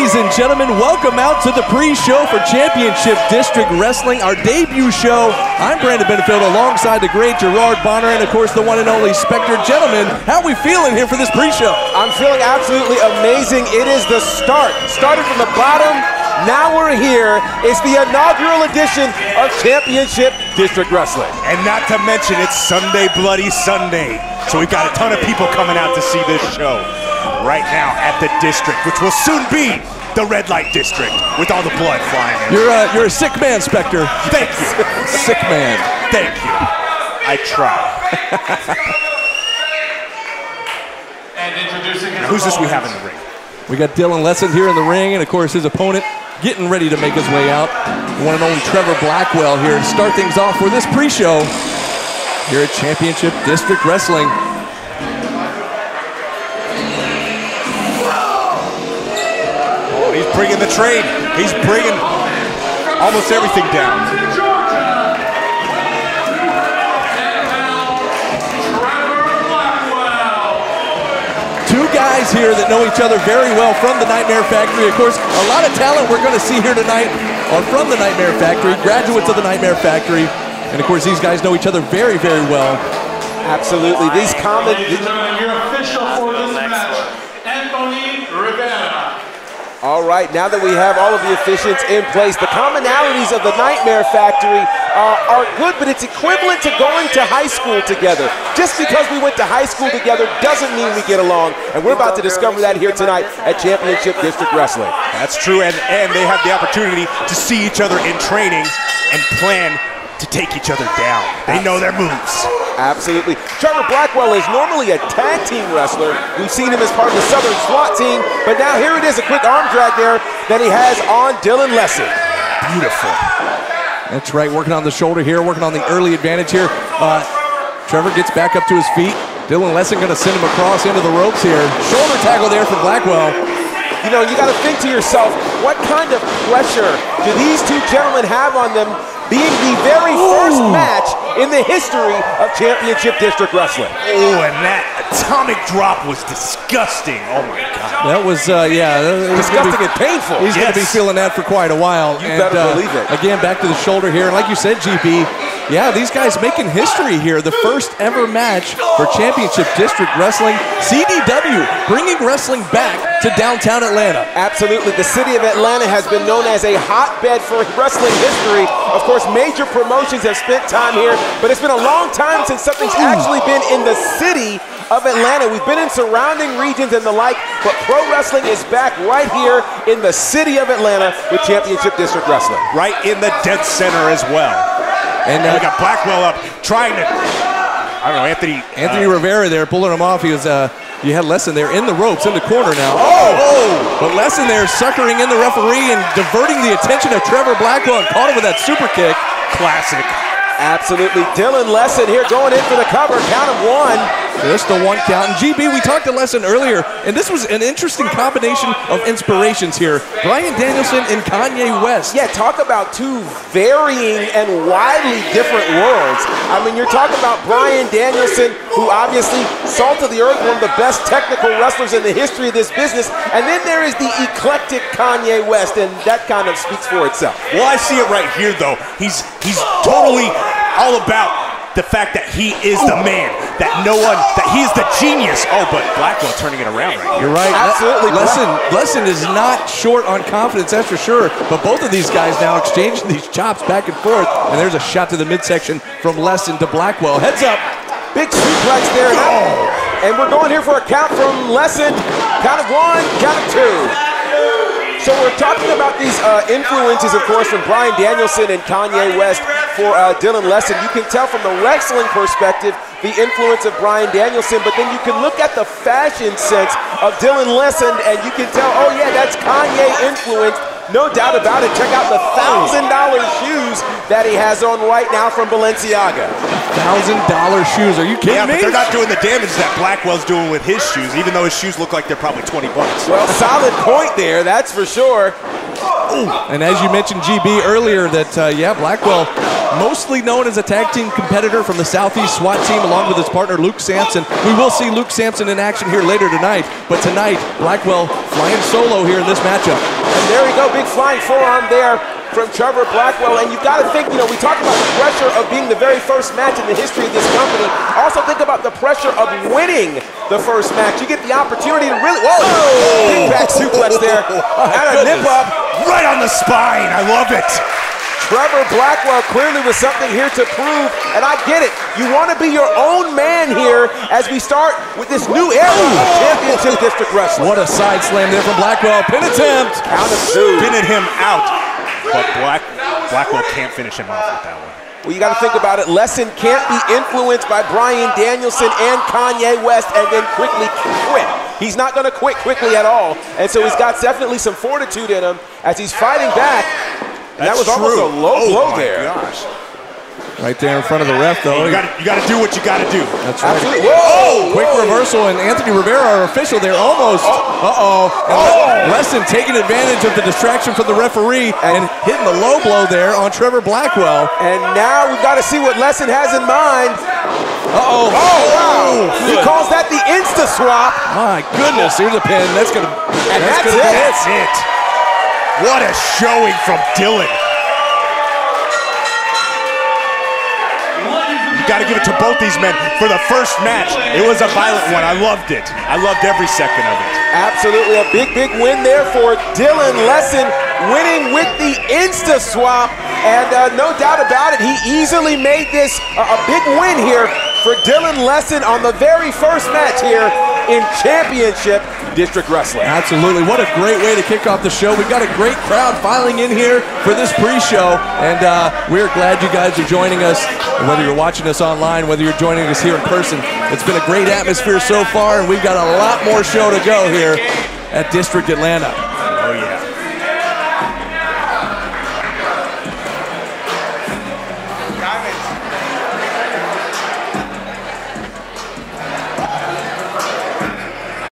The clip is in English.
Ladies and gentlemen, welcome out to the pre-show for Championship District Wrestling, our debut show. I'm Brandon Benefield alongside the great Gerard Bonner and, of course, the one and only Spectre. Gentlemen, how are we feeling here for this pre-show? I'm feeling absolutely amazing. It is the start. Started from the bottom, now we're here. It's the inaugural edition of Championship District Wrestling. And not to mention, it's Sunday Bloody Sunday. So we've got a ton of people coming out to see this show right now at the district, which will soon be the red light district with all the blood flying in. You're a sick man, Spectre. Thank you. Sick man. Thank you. I try. And introducing his Who's this we have in the ring? We got Dylan Lesson here in the ring, and of course his opponent getting ready to make his way out. The one and only Trevor Blackwell here to start things off for this pre-show here at Championship District Wrestling. Oh, he's bringing the train. He's bringing almost everything down. Two guys here that know each other very well from the Nightmare Factory. Of course, a lot of talent we're going to see here tonight are from the Nightmare Factory, graduates of the Nightmare Factory. And of course, these guys know each other very, very well. Absolutely. These common... Your official for this match, Anthony Rivera. All right, now that we have all of the officiants in place, the commonalities of the Nightmare Factory are good, but it's equivalent to going to high school together. Just because we went to high school together doesn't mean we get along, and we're about to discover that here tonight at Championship District Wrestling. That's true, and they have the opportunity to see each other in training and plan to take each other down. They know their moves. Absolutely. Trevor Blackwell is normally a tag team wrestler. We've seen him as part of the Southern SWAT team, but now here it is, a quick arm drag there that he has on Dylan Lesson. Beautiful. That's right, working on the shoulder here, working on the early advantage here. Trevor gets back up to his feet. Dylan Lesson going to send him across into the ropes here. Shoulder tackle there from Blackwell. You know, you got to think to yourself, what kind of pressure do these two gentlemen have on them, being the very first match in the history of Championship District Wrestling? Oh, and that atomic drop was disgusting. Oh my God. That was, yeah. Disgusting and painful. He's going to be feeling that for quite a while. You better believe it. Again, back to the shoulder here. And like you said, GB, yeah, these guys making history here. The first ever match for Championship District Wrestling. CDW bringing wrestling back to downtown Atlanta. Absolutely. The city of Atlanta has been known as a hotbed for wrestling history. Of course, major promotions have spent time here, but it's been a long time since something's actually been in the city of Atlanta. We've been in surrounding regions and the like, but pro wrestling is back right here in the city of Atlanta with Championship District Wrestling. Right in the dead center as well. And we got Blackwell up trying to, I don't know, Anthony Rivera there pulling him off. He was, you had Lesson there in the ropes in the corner now. But Lesson there suckering in the referee and diverting the attention of Trevor Blackwell and caught him with that super kick. Classic. Absolutely. Dylan Lesson here going in for the cover. Count of one. Just the one count. And GB, we talked to Lesson earlier, and this was an interesting combination of inspirations here. Bryan Danielson and Kanye West. Yeah, talk about two varying and widely different worlds. I mean, you're talking about Bryan Danielson, who obviously salt of the earth, one of the best technical wrestlers in the history of this business. And then there is the eclectic Kanye West, and that kind of speaks for itself. Well, I see it right here, though. He's totally all about the fact that he is the man, that he's the genius. Oh, but Blackwell turning it around right here. You're right. Absolutely. Lesson is not short on confidence, that's for sure. But both of these guys now exchanging these chops back and forth. And there's a shot to the midsection from Lesson to Blackwell. Heads up. Big suplex there. And we're going here for a count from Lesson. Count of one, count of two. So we're talking about these influences, of course, from Bryan Danielson and Kanye West for Dylan Lesson. You can tell from the wrestling perspective the influence of Bryan Danielson, but then you can look at the fashion sense of Dylan Lesson and you can tell, oh yeah, that's Kanye influenced. No doubt about it. Check out the $1,000 shoes that he has on right now from Balenciaga. $1,000 shoes, are you kidding me? Yeah, but they're not doing the damage that Blackwell's doing with his shoes, even though his shoes look like they're probably 20 bucks. Well, solid point there, that's for sure. And as you mentioned, GB, earlier, that, yeah, Blackwell, mostly known as a tag team competitor from the Southeast SWAT team, along with his partner, Luke Sampson. We will see Luke Sampson in action here later tonight, but tonight, Blackwell flying solo here in this matchup. And there we go, big flying forearm there from Trevor Blackwell. And you've got to think, we talk about the pressure of being the very first match in the history of this company. Also think about the pressure of winning the first match. You get the opportunity to really, big back suplex there. And a nip up. Right on the spine, I love it. Trevor Blackwell clearly with something here to prove, and I get it. You want to be your own man here as we start with this new era of championship district wrestling. What a side slam there from Blackwell. Pin attempt. Count of two. Pinning him out, but Blackwell can't finish him off with that one. Well, you got to think about it. Lesson can't be influenced by Bryan Danielson and Kanye West and then quickly quit. He's not going to quit quickly at all, and so he's got definitely some fortitude in him as he's fighting back. And that was almost a low blow there. Gosh. Right there in front of the ref, though. You got to do what you got to do. That's right. Absolutely. Whoa! Quick reversal, and Anthony Rivera, our official there, almost. Lesson taking advantage of the distraction from the referee and hitting the low blow there on Trevor Blackwell. And now we've got to see what Lesson has in mind. Oh, wow. He calls that the Insta swap. My goodness, here's a pin. That's going to And that's it. That's it. What a showing from Dylan. You got to give it to both these men. For the first match, it was a violent one. I loved it. I loved every second of it. Absolutely, a big win there for Dylan Lesson, winning with the Insta swap. And no doubt about it, he easily made this a big win here for Dylan Lesson on the very first match here in Championship District Wrestling. Absolutely. What a great way to kick off the show. We've got a great crowd filing in here for this pre-show, and we're glad you guys are joining us. Whether you're watching us online, whether you're joining us here in person, it's been a great atmosphere so far, and we've got a lot more show to go here at District Atlanta. Oh, yeah.